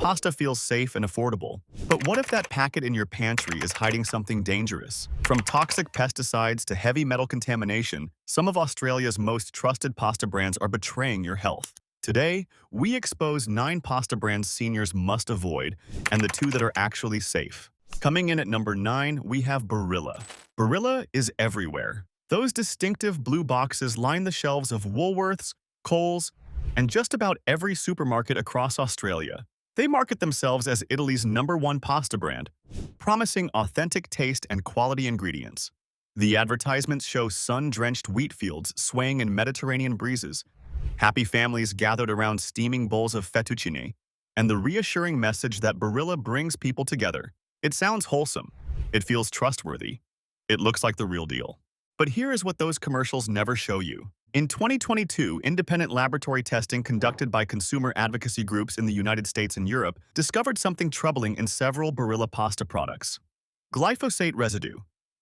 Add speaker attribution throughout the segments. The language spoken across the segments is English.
Speaker 1: Pasta feels safe and affordable. But what if that packet in your pantry is hiding something dangerous? From toxic pesticides to heavy metal contamination, some of Australia's most trusted pasta brands are betraying your health. Today, we expose 9 pasta brands seniors must avoid and the 2 that are actually safe. Coming in at number 9, we have Barilla. Barilla is everywhere. Those distinctive blue boxes line the shelves of Woolworths, Coles, and just about every supermarket across Australia. They market themselves as Italy's #1 pasta brand, promising authentic taste and quality ingredients. The advertisements show sun-drenched wheat fields swaying in Mediterranean breezes, happy families gathered around steaming bowls of fettuccine, and the reassuring message that Barilla brings people together. It sounds wholesome. It feels trustworthy. It looks like the real deal. But here is what those commercials never show you. In 2022, independent laboratory testing conducted by consumer advocacy groups in the United States and Europe discovered something troubling in several Barilla pasta products. Glyphosate residue.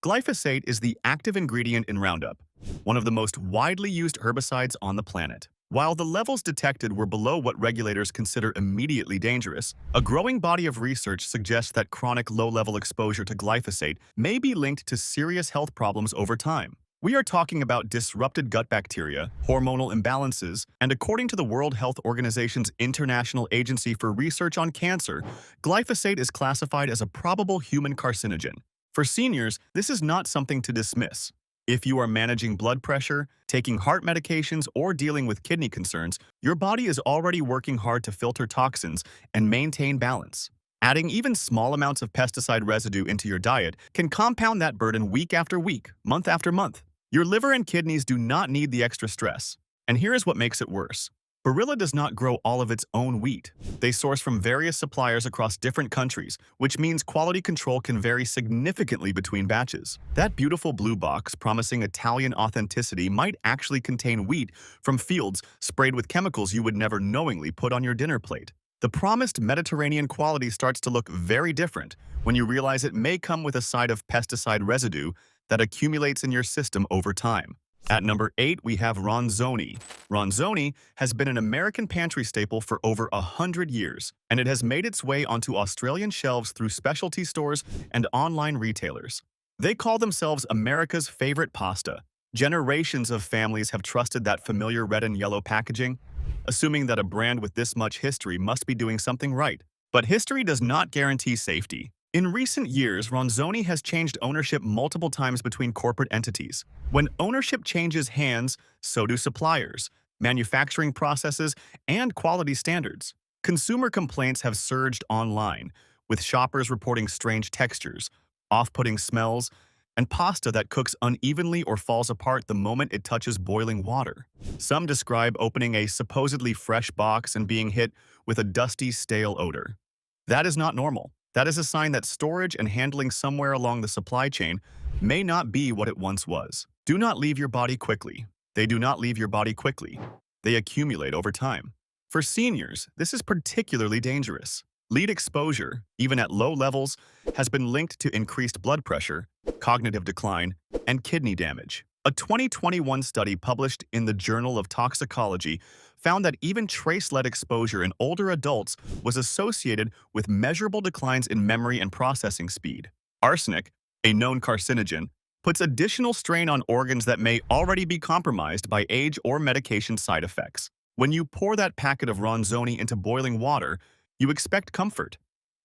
Speaker 1: Glyphosate is the active ingredient in Roundup, one of the most widely used herbicides on the planet. While the levels detected were below what regulators consider immediately dangerous, a growing body of research suggests that chronic low-level exposure to glyphosate may be linked to serious health problems over time. We are talking about disrupted gut bacteria, hormonal imbalances, and according to the World Health Organization's International Agency for Research on Cancer, glyphosate is classified as a probable human carcinogen. For seniors, this is not something to dismiss. If you are managing blood pressure, taking heart medications, or dealing with kidney concerns, your body is already working hard to filter toxins and maintain balance. Adding even small amounts of pesticide residue into your diet can compound that burden week after week, month after month. Your liver and kidneys do not need the extra stress. And here is what makes it worse. Barilla does not grow all of its own wheat. They source from various suppliers across different countries, which means quality control can vary significantly between batches. That beautiful blue box promising Italian authenticity might actually contain wheat from fields sprayed with chemicals you would never knowingly put on your dinner plate. The promised Mediterranean quality starts to look very different when you realize it may come with a side of pesticide residue that accumulates in your system over time. At number 8, we have Ronzoni. Ronzoni has been an American pantry staple for over 100 years, and it has made its way onto Australian shelves through specialty stores and online retailers. They call themselves America's favorite pasta. Generations of families have trusted that familiar red and yellow packaging, assuming that a brand with this much history must be doing something right. But history does not guarantee safety. In recent years, Ronzoni has changed ownership multiple times between corporate entities. When ownership changes hands, so do suppliers, manufacturing processes, and quality standards. Consumer complaints have surged online, with shoppers reporting strange textures, off-putting smells, and pasta that cooks unevenly or falls apart the moment it touches boiling water. Some describe opening a supposedly fresh box and being hit with a dusty, stale odor. That is not normal. That is a sign that storage and handling somewhere along the supply chain may not be what it once was. Do not leave your body quickly. They do not leave your body quickly. They accumulate over time. For seniors, this is particularly dangerous. Lead exposure, even at low levels, has been linked to increased blood pressure, cognitive decline, and kidney damage. A 2021 study published in the Journal of Toxicology found that even trace lead exposure in older adults was associated with measurable declines in memory and processing speed. Arsenic, a known carcinogen, puts additional strain on organs that may already be compromised by age or medication side effects. When you pour that packet of Ronzoni into boiling water, you expect comfort.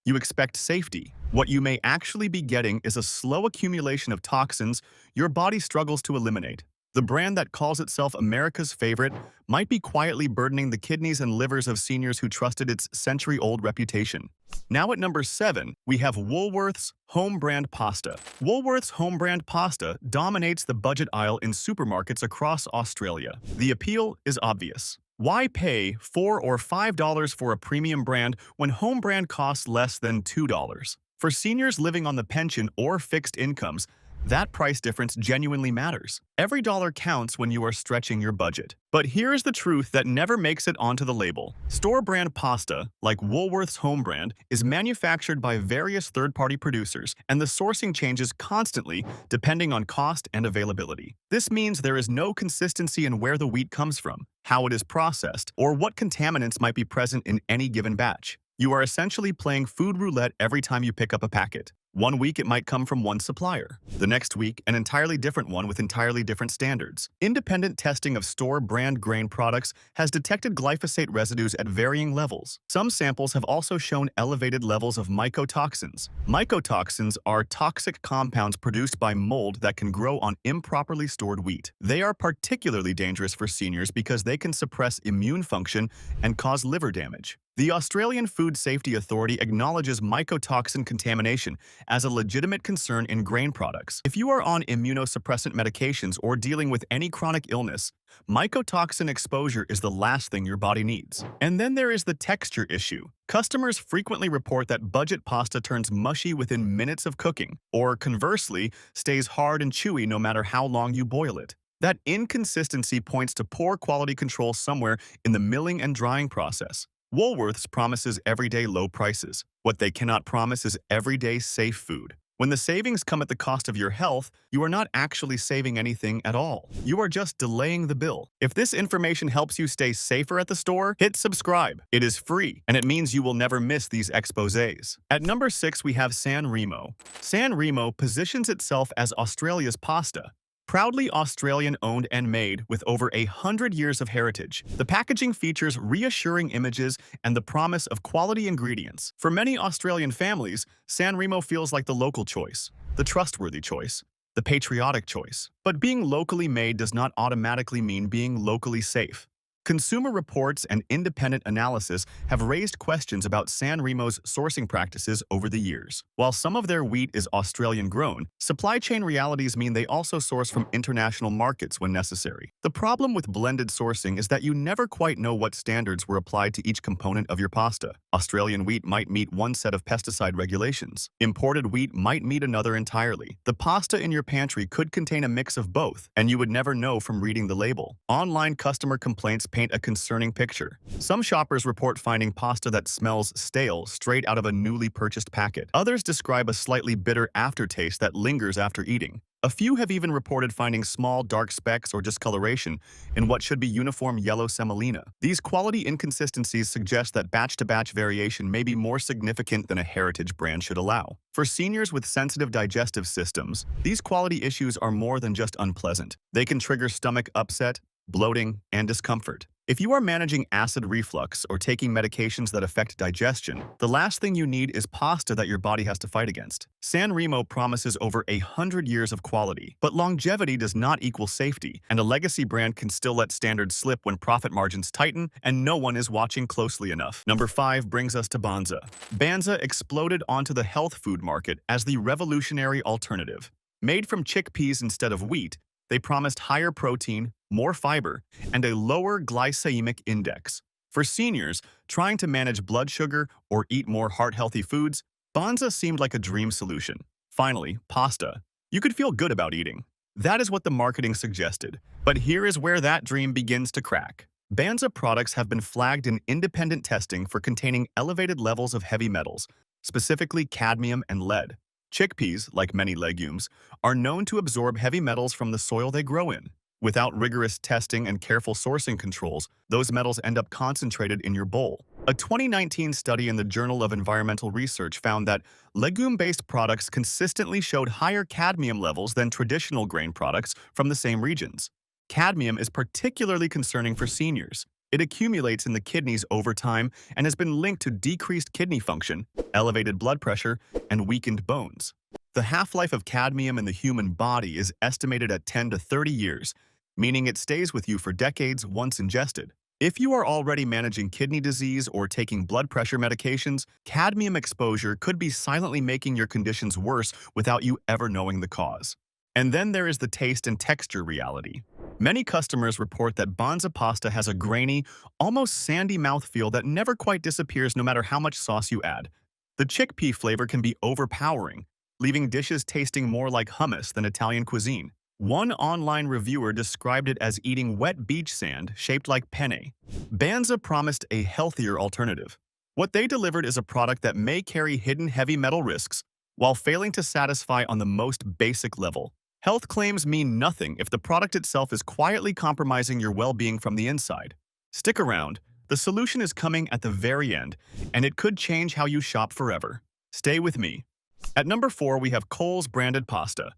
Speaker 1: You expect safety. What you may actually be getting is a slow accumulation of toxins your body struggles to eliminate. The brand that calls itself America's favorite might be quietly burdening the kidneys and livers of seniors who trusted its century-old reputation. Now at number 7, we have Woolworths Home Brand Pasta. Woolworths Home Brand Pasta dominates the budget aisle in supermarkets across Australia. The appeal is obvious. Why pay $4 or $5 for a premium brand when home brand costs less than $2? For seniors living on the pension or fixed incomes, that price difference genuinely matters. Every dollar counts when you are stretching your budget. But here's the truth that never makes it onto the label. Store brand pasta, like Woolworths Home Brand, is manufactured by various third-party producers, and the sourcing changes constantly depending on cost and availability. This means there is no consistency in where the wheat comes from, how it is processed, or what contaminants might be present in any given batch. You are essentially playing food roulette every time you pick up a packet. One week it might come from one supplier. The next week, an entirely different one with entirely different standards. Independent testing of store brand grain products has detected glyphosate residues at varying levels. Some samples have also shown elevated levels of mycotoxins. Mycotoxins are toxic compounds produced by mold that can grow on improperly stored wheat. They are particularly dangerous for seniors because they can suppress immune function and cause liver damage. The Australian Food Safety Authority acknowledges mycotoxin contamination as a legitimate concern in grain products. If you are on immunosuppressant medications or dealing with any chronic illness, mycotoxin exposure is the last thing your body needs. And then there is the texture issue. Customers frequently report that budget pasta turns mushy within minutes of cooking, or conversely, stays hard and chewy no matter how long you boil it. That inconsistency points to poor quality control somewhere in the milling and drying process. Woolworths promises everyday low prices. What they cannot promise is everyday safe food. When the savings come at the cost of your health, you are not actually saving anything at all. You are just delaying the bill. If this information helps you stay safer at the store, hit subscribe. It is free, and it means you will never miss these exposés. At number 6, we have San Remo. San Remo positions itself as Australia's pasta. Proudly Australian-owned and made with over 100 years of heritage, the packaging features reassuring images and the promise of quality ingredients. For many Australian families, San Remo feels like the local choice, the trustworthy choice, the patriotic choice. But being locally made does not automatically mean being locally safe. Consumer reports and independent analysis have raised questions about San Remo's sourcing practices over the years. While some of their wheat is Australian-grown, supply chain realities mean they also source from international markets when necessary. The problem with blended sourcing is that you never quite know what standards were applied to each component of your pasta. Australian wheat might meet one set of pesticide regulations. Imported wheat might meet another entirely. The pasta in your pantry could contain a mix of both, and you would never know from reading the label. Online customer complaints paint a concerning picture. Some shoppers report finding pasta that smells stale straight out of a newly purchased packet. Others describe a slightly bitter aftertaste that lingers after eating. A few have even reported finding small dark specks or discoloration in what should be uniform yellow semolina. These quality inconsistencies suggest that batch-to-batch variation may be more significant than a heritage brand should allow. For seniors with sensitive digestive systems, these quality issues are more than just unpleasant. They can trigger stomach upset, bloating, and discomfort. If you are managing acid reflux or taking medications that affect digestion, the last thing you need is pasta that your body has to fight against. San Remo promises over 100 years of quality, but longevity does not equal safety, and a legacy brand can still let standards slip when profit margins tighten and no one is watching closely enough. Number 5 brings us to Banza. Banza exploded onto the health food market as the revolutionary alternative. Made from chickpeas instead of wheat, they promised higher protein, more fiber, and a lower glycemic index. For seniors trying to manage blood sugar or eat more heart-healthy foods, Banza seemed like a dream solution. Finally, pasta. You could feel good about eating. That is what the marketing suggested. But here is where that dream begins to crack. Banza products have been flagged in independent testing for containing elevated levels of heavy metals, specifically cadmium and lead. Chickpeas, like many legumes, are known to absorb heavy metals from the soil they grow in. Without rigorous testing and careful sourcing controls, those metals end up concentrated in your bowl. A 2019 study in the Journal of Environmental Research found that legume-based products consistently showed higher cadmium levels than traditional grain products from the same regions. Cadmium is particularly concerning for seniors. It accumulates in the kidneys over time and has been linked to decreased kidney function, elevated blood pressure, and weakened bones. The half-life of cadmium in the human body is estimated at 10 to 30 years, meaning it stays with you for decades once ingested. If you are already managing kidney disease or taking blood pressure medications, cadmium exposure could be silently making your conditions worse without you ever knowing the cause. And then there is the taste and texture reality. Many customers report that Banza pasta has a grainy, almost sandy mouthfeel that never quite disappears no matter how much sauce you add. The chickpea flavor can be overpowering, leaving dishes tasting more like hummus than Italian cuisine. One online reviewer described it as eating wet beach sand shaped like penne. Banza promised a healthier alternative. What they delivered is a product that may carry hidden heavy metal risks while failing to satisfy on the most basic level. Health claims mean nothing if the product itself is quietly compromising your well-being from the inside. Stick around. The solution is coming at the very end, and it could change how you shop forever. Stay with me. At number 4, we have Coles branded pasta.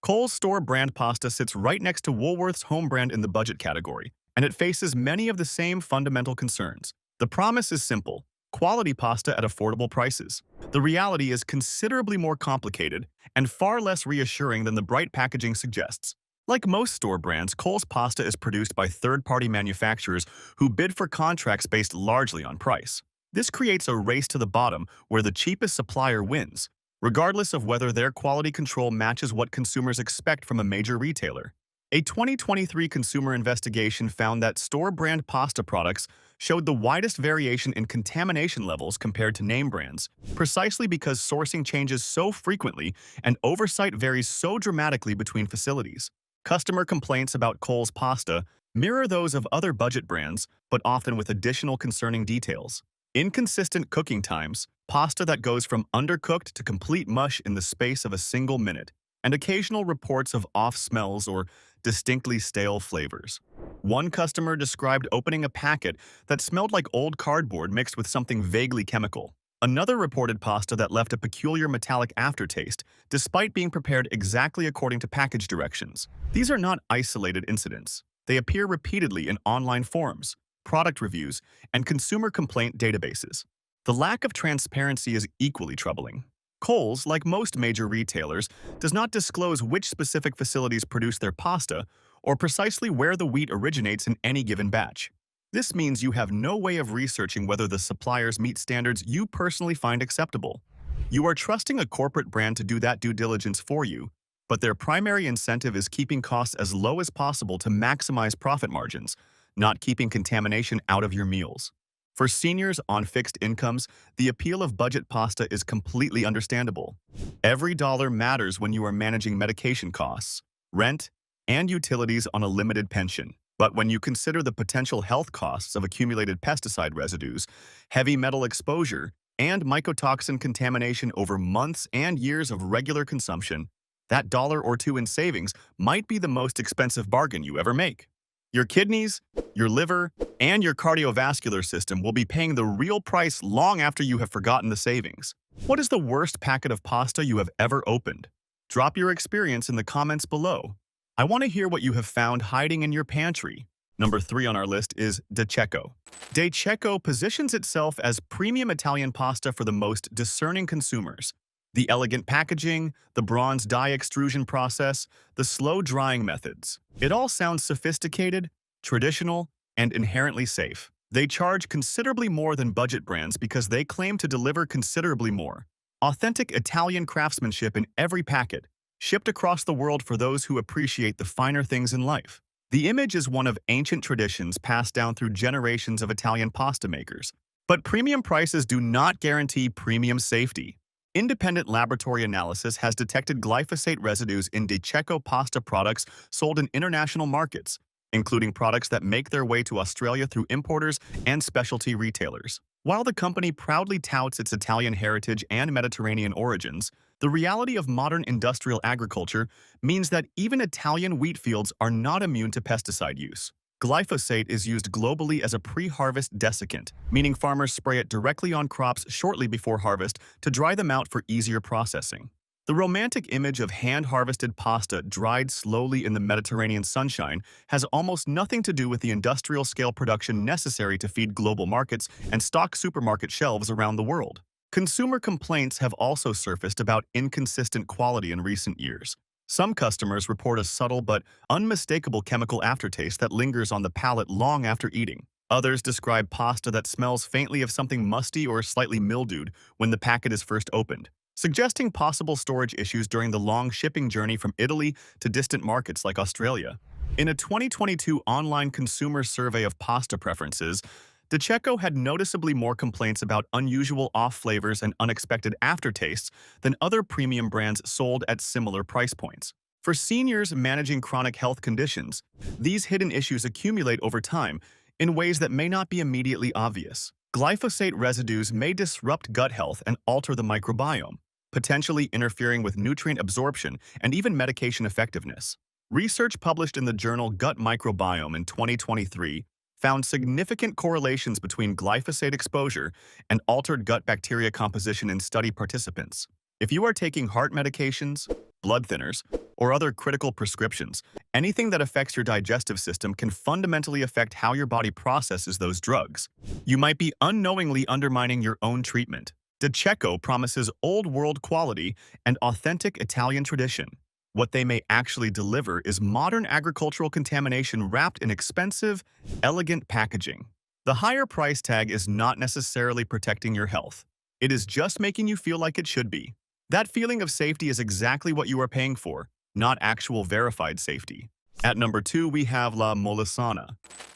Speaker 1: Coles store brand pasta sits right next to Woolworths home brand in the budget category, and it faces many of the same fundamental concerns. The promise is simple: quality pasta at affordable prices. The reality is considerably more complicated and far less reassuring than the bright packaging suggests. Like most store brands, Coles pasta is produced by third-party manufacturers who bid for contracts based largely on price. This creates a race to the bottom where the cheapest supplier wins, regardless of whether their quality control matches what consumers expect from a major retailer. A 2023 consumer investigation found that store-brand pasta products showed the widest variation in contamination levels compared to name brands, precisely because sourcing changes so frequently and oversight varies so dramatically between facilities. Customer complaints about Coles pasta mirror those of other budget brands, but often with additional concerning details. Inconsistent cooking times, pasta that goes from undercooked to complete mush in the space of a single minute, and occasional reports of off smells or distinctly stale flavors. One customer described opening a packet that smelled like old cardboard mixed with something vaguely chemical. Another reported pasta that left a peculiar metallic aftertaste, despite being prepared exactly according to package directions. These are not isolated incidents. They appear repeatedly in online forums, product reviews, and consumer complaint databases. The lack of transparency is equally troubling. Coles, like most major retailers, does not disclose which specific facilities produce their pasta or precisely where the wheat originates in any given batch. This means you have no way of researching whether the suppliers meet standards you personally find acceptable. You are trusting a corporate brand to do that due diligence for you, but their primary incentive is keeping costs as low as possible to maximize profit margins, not keeping contamination out of your meals. For seniors on fixed incomes, the appeal of budget pasta is completely understandable. Every dollar matters when you are managing medication costs, rent, and utilities on a limited pension. But when you consider the potential health costs of accumulated pesticide residues, heavy metal exposure, and mycotoxin contamination over months and years of regular consumption, that dollar or two in savings might be the most expensive bargain you ever make. Your kidneys, your liver, and your cardiovascular system will be paying the real price long after you have forgotten the savings. What is the worst packet of pasta you have ever opened? Drop your experience in the comments below. I want to hear what you have found hiding in your pantry. Number 3 on our list is Cecco. Cecco positions itself as premium Italian pasta for the most discerning consumers. The elegant packaging, the bronze dye extrusion process, the slow drying methods. It all sounds sophisticated, traditional, and inherently safe. They charge considerably more than budget brands because they claim to deliver considerably more. Authentic Italian craftsmanship in every packet, shipped across the world for those who appreciate the finer things in life. The image is one of ancient traditions passed down through generations of Italian pasta makers. But premium prices do not guarantee premium safety. Independent laboratory analysis has detected glyphosate residues in Cecco pasta products sold in international markets, including products that make their way to Australia through importers and specialty retailers. While the company proudly touts its Italian heritage and Mediterranean origins, the reality of modern industrial agriculture means that even Italian wheat fields are not immune to pesticide use. Glyphosate is used globally as a pre-harvest desiccant, meaning farmers spray it directly on crops shortly before harvest to dry them out for easier processing. The romantic image of hand-harvested pasta dried slowly in the Mediterranean sunshine has almost nothing to do with the industrial-scale production necessary to feed global markets and stock supermarket shelves around the world. Consumer complaints have also surfaced about inconsistent quality in recent years. Some customers report a subtle but unmistakable chemical aftertaste that lingers on the palate long after eating. Others describe pasta that smells faintly of something musty or slightly mildewed when the packet is first opened, suggesting possible storage issues during the long shipping journey from Italy to distant markets like Australia. In a 2022 online consumer survey of pasta preferences, Cecco had noticeably more complaints about unusual off flavors and unexpected aftertastes than other premium brands sold at similar price points. For seniors managing chronic health conditions, these hidden issues accumulate over time in ways that may not be immediately obvious. Glyphosate residues may disrupt gut health and alter the microbiome, potentially interfering with nutrient absorption and even medication effectiveness. Research published in the journal Gut Microbiome in 2023 found significant correlations between glyphosate exposure and altered gut bacteria composition in study participants. If you are taking heart medications, blood thinners, or other critical prescriptions, anything that affects your digestive system can fundamentally affect how your body processes those drugs. You might be unknowingly undermining your own treatment. Cecco promises old-world quality and authentic Italian tradition. What they may actually deliver is modern agricultural contamination wrapped in expensive, elegant packaging. The higher price tag is not necessarily protecting your health. It is just making you feel like it should be. That feeling of safety is exactly what you are paying for, not actual verified safety. At number 2, we have La Molisana.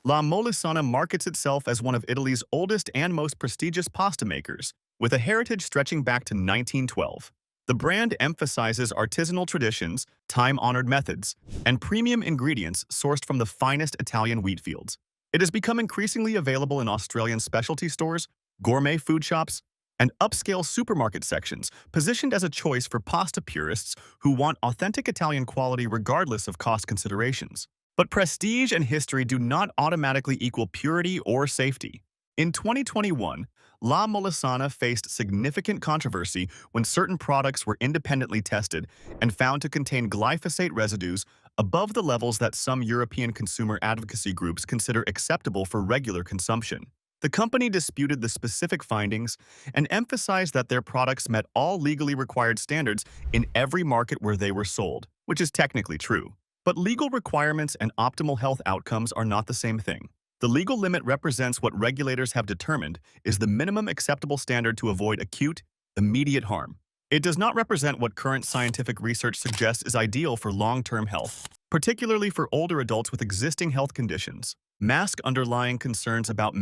Speaker 1: La Molisana markets itself as one of Italy's oldest and most prestigious pasta makers, with a heritage stretching back to 1912. The brand emphasizes artisanal traditions, time-honored methods, and premium ingredients sourced from the finest Italian wheat fields. It has become increasingly available in Australian specialty stores, gourmet food shops, and upscale supermarket sections, positioned as a choice for pasta purists who want authentic Italian quality regardless of cost considerations. But prestige and history do not automatically equal purity or safety. In 2021, La Molisana faced significant controversy when certain products were independently tested and found to contain glyphosate residues above the levels that some European consumer advocacy groups consider acceptable for regular consumption. The company disputed the specific findings and emphasized that their products met all legally required standards in every market where they were sold, which is technically true. But legal requirements and optimal health outcomes are not the same thing. The legal limit represents what regulators have determined is the minimum acceptable standard to avoid acute, immediate harm. It does not represent what current scientific research suggests is ideal for long-term health, particularly for older adults with existing health conditions. Mask underlying concerns about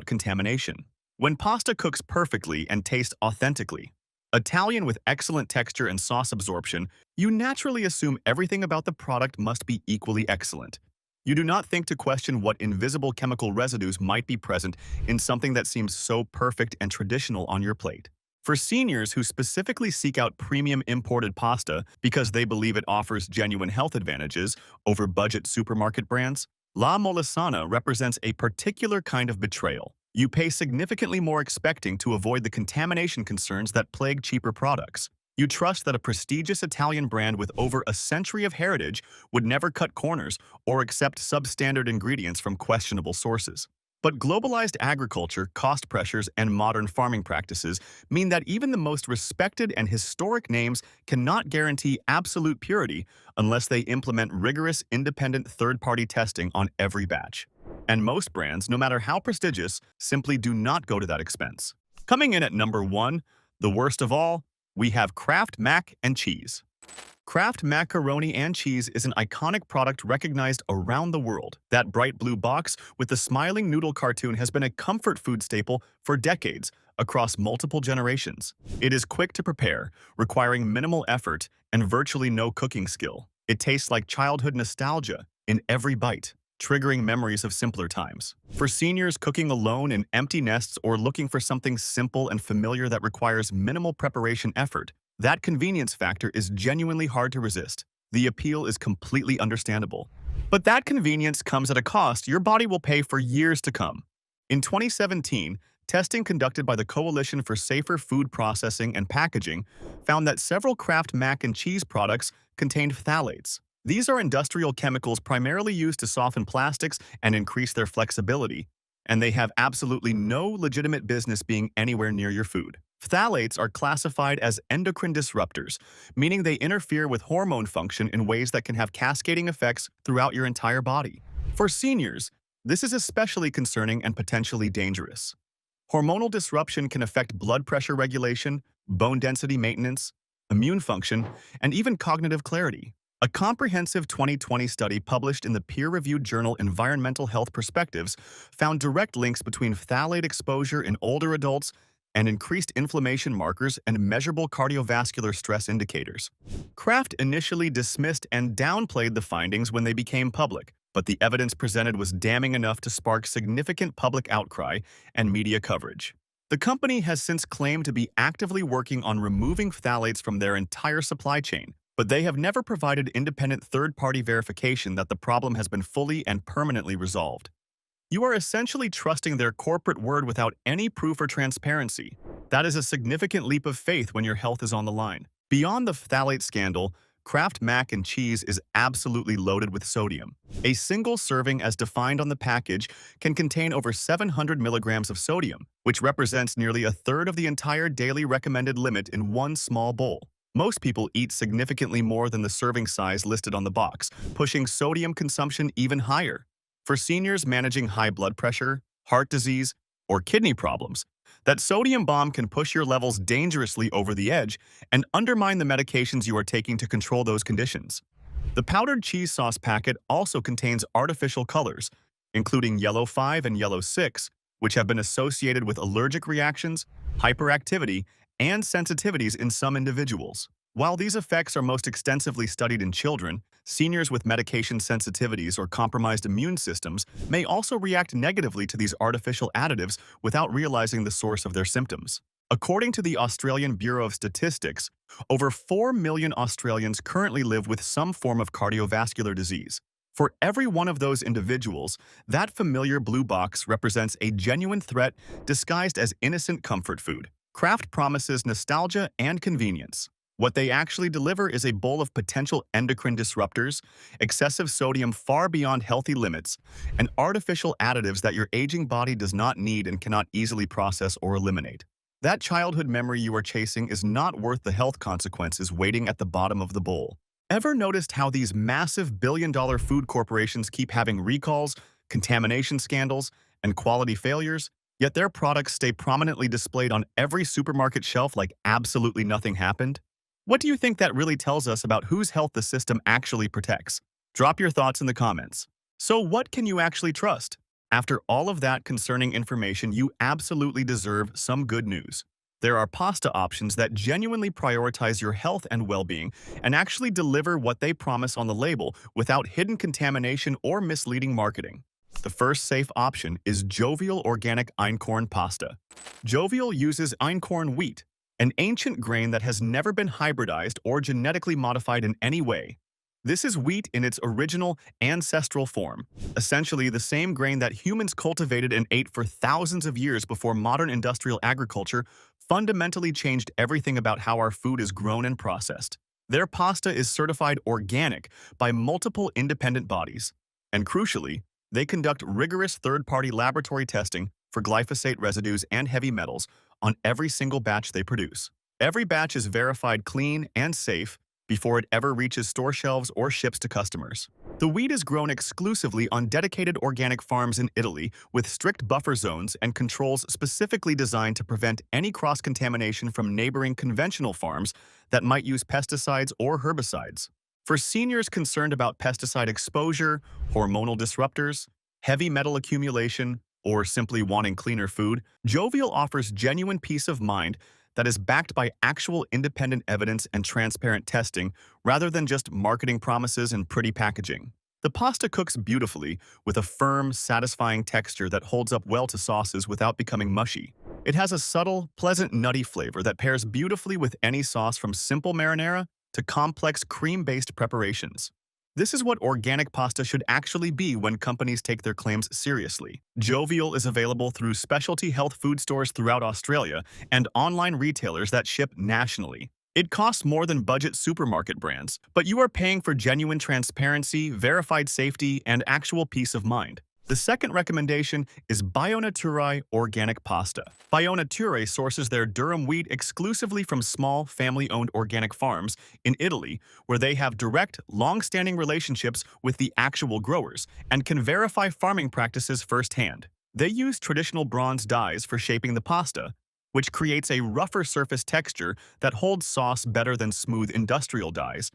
Speaker 1: contamination. When pasta cooks perfectly and tastes authentically, Italian with excellent texture and sauce absorption, you naturally assume everything about the product must be equally excellent. You do not think to question what invisible chemical residues might be present in something that seems so perfect and traditional on your plate. For seniors who specifically seek out premium imported pasta because they believe it offers genuine health advantages over budget supermarket brands, La Molisana represents a particular kind of betrayal. You pay significantly more expecting to avoid the contamination concerns that plague cheaper products. You trust that a prestigious Italian brand with over a century of heritage would never cut corners or accept substandard ingredients from questionable sources. But globalized agriculture, cost pressures, and modern farming practices mean that even the most respected and historic names cannot guarantee absolute purity unless they implement rigorous, independent third-party testing on every batch. And most brands, no matter how prestigious, simply do not go to that expense. Coming in at number 1, the worst of all, we have Kraft mac and cheese. Kraft macaroni and cheese is an iconic product recognized around the world. That bright blue box with the smiling noodle cartoon has been a comfort food staple for decades across multiple generations. It is quick to prepare, requiring minimal effort and virtually no cooking skill. It tastes like childhood nostalgia in every bite, triggering memories of simpler times. For seniors cooking alone in empty nests or looking for something simple and familiar that requires minimal preparation effort, that convenience factor is genuinely hard to resist. The appeal is completely understandable. But that convenience comes at a cost your body will pay for years to come. In 2017, testing conducted by the Coalition for Safer Food Processing and Packaging found that several Kraft mac and cheese products contained phthalates. These are industrial chemicals primarily used to soften plastics and increase their flexibility, and they have absolutely no legitimate business being anywhere near your food. Phthalates are classified as endocrine disruptors, meaning they interfere with hormone function in ways that can have cascading effects throughout your entire body. For seniors, this is especially concerning and potentially dangerous. Hormonal disruption can affect blood pressure regulation, bone density maintenance, immune function, and even cognitive clarity. A comprehensive 2020 study published in the peer-reviewed journal Environmental Health Perspectives found direct links between phthalate exposure in older adults and increased inflammation markers and measurable cardiovascular stress indicators. Kraft initially dismissed and downplayed the findings when they became public, but the evidence presented was damning enough to spark significant public outcry and media coverage. The company has since claimed to be actively working on removing phthalates from their entire supply chain, but they have never provided independent third-party verification that the problem has been fully and permanently resolved. You are essentially trusting their corporate word without any proof or transparency. That is a significant leap of faith when your health is on the line. Beyond the phthalate scandal, Kraft mac and cheese is absolutely loaded with sodium. A single serving as defined on the package can contain over 700 milligrams of sodium, which represents nearly a third of the entire daily recommended limit in one small bowl. Most people eat significantly more than the serving size listed on the box, pushing sodium consumption even higher. For seniors managing high blood pressure, heart disease, or kidney problems, that sodium bomb can push your levels dangerously over the edge and undermine the medications you are taking to control those conditions. The powdered cheese sauce packet also contains artificial colors, including yellow 5 and yellow 6, which have been associated with allergic reactions, hyperactivity, and sensitivities in some individuals. While these effects are most extensively studied in children, seniors with medication sensitivities or compromised immune systems may also react negatively to these artificial additives without realizing the source of their symptoms. According to the Australian Bureau of Statistics, over 4 million Australians currently live with some form of cardiovascular disease. For every one of those individuals, that familiar blue box represents a genuine threat disguised as innocent comfort food. Kraft promises nostalgia and convenience. What they actually deliver is a bowl of potential endocrine disruptors, excessive sodium far beyond healthy limits, and artificial additives that your aging body does not need and cannot easily process or eliminate. That childhood memory you are chasing is not worth the health consequences waiting at the bottom of the bowl. Ever noticed how these massive billion-dollar food corporations keep having recalls, contamination scandals, and quality failures, yet their products stay prominently displayed on every supermarket shelf like absolutely nothing happened? What do you think that really tells us about whose health the system actually protects? Drop your thoughts in the comments. So what can you actually trust? After all of that concerning information, you absolutely deserve some good news. There are pasta options that genuinely prioritize your health and well-being and actually deliver what they promise on the label without hidden contamination or misleading marketing. The first safe option is Jovial Organic Einkorn Pasta. Jovial uses einkorn wheat, an ancient grain that has never been hybridized or genetically modified in any way. This is wheat in its original, ancestral form, essentially the same grain that humans cultivated and ate for thousands of years before modern industrial agriculture fundamentally changed everything about how our food is grown and processed. Their pasta is certified organic by multiple independent bodies, and crucially, they conduct rigorous third-party laboratory testing for glyphosate residues and heavy metals on every single batch they produce. Every batch is verified clean and safe before it ever reaches store shelves or ships to customers. The wheat is grown exclusively on dedicated organic farms in Italy with strict buffer zones and controls specifically designed to prevent any cross-contamination from neighboring conventional farms that might use pesticides or herbicides. For seniors concerned about pesticide exposure, hormonal disruptors, heavy metal accumulation, or simply wanting cleaner food, Jovial offers genuine peace of mind that is backed by actual independent evidence and transparent testing rather than just marketing promises and pretty packaging. The pasta cooks beautifully with a firm, satisfying texture that holds up well to sauces without becoming mushy. It has a subtle, pleasant nutty flavor that pairs beautifully with any sauce from simple marinara to complex cream-based preparations. This is what organic pasta should actually be when companies take their claims seriously. Jovial is available through specialty health food stores throughout Australia and online retailers that ship nationally. It costs more than budget supermarket brands, but you are paying for genuine transparency, verified safety, and actual peace of mind. The second recommendation is Bionaturae Organic Pasta. Bionaturae sources their durum wheat exclusively from small, family-owned organic farms in Italy, where they have direct, long-standing relationships with the actual growers and can verify farming practices firsthand. They use traditional bronze dyes for shaping the pasta, which creates a rougher surface texture that holds sauce better than smooth industrial dyes,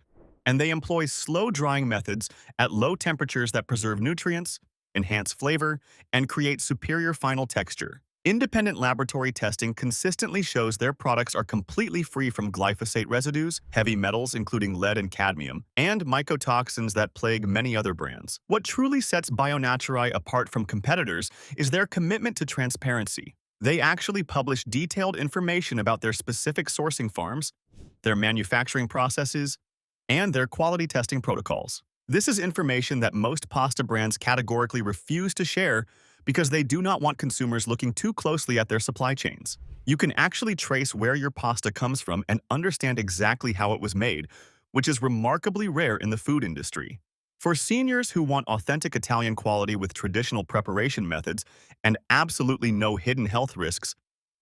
Speaker 1: and they employ slow-drying methods at low temperatures that preserve nutrients, enhance flavor, and create superior final texture. Independent laboratory testing consistently shows their products are completely free from glyphosate residues, heavy metals including lead and cadmium, and mycotoxins that plague many other brands. What truly sets Bionaturae apart from competitors is their commitment to transparency. They actually publish detailed information about their specific sourcing farms, their manufacturing processes, and their quality testing protocols. This is information that most pasta brands categorically refuse to share because they do not want consumers looking too closely at their supply chains. You can actually trace where your pasta comes from and understand exactly how it was made, which is remarkably rare in the food industry. For seniors who want authentic Italian quality with traditional preparation methods and absolutely no hidden health risks,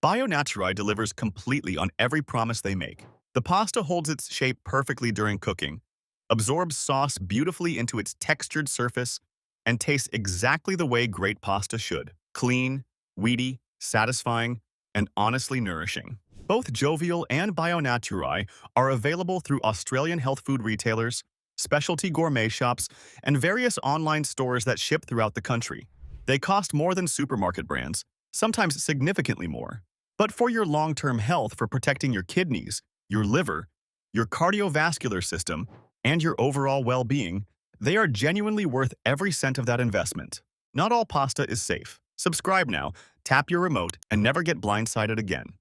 Speaker 1: Bionaturae delivers completely on every promise they make. The pasta holds its shape perfectly during cooking, absorbs sauce beautifully into its textured surface, and tastes exactly the way great pasta should: clean, weedy, satisfying, and honestly nourishing. Both Jovial and Bionaturae are available through Australian health food retailers, specialty gourmet shops, and various online stores that ship throughout the country. They cost more than supermarket brands, sometimes significantly more. But for your long-term health, for protecting your kidneys, your liver, your cardiovascular system, and your overall well-being, they are genuinely worth every cent of that investment. Not all pasta is safe. Subscribe now, tap your remote, and never get blindsided again.